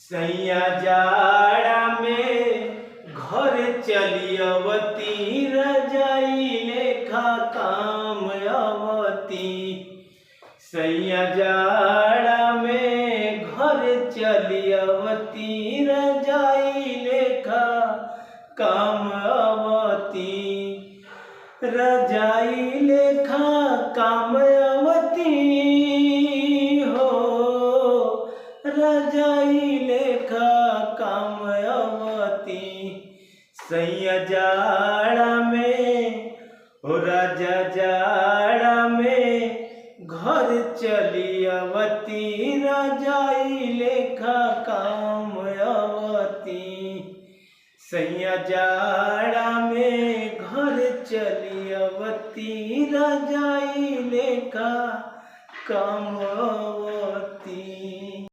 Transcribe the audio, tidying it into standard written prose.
सैया जाड़ा में घर चलियवती रजाई लेखा काम अवती। सैया जाड़ा में घर चलियवती रजाई लेखा काम अवती। रजाई लेखा काम अवती हो, रजाई लेखा काम अवती। सैया जाड़ा में हो राजा जाड़ा में घर चली अवती रजाई लेखा काम अवती। सैया जाड़ा में घर चली अवती रजाई लेखा काम अवती।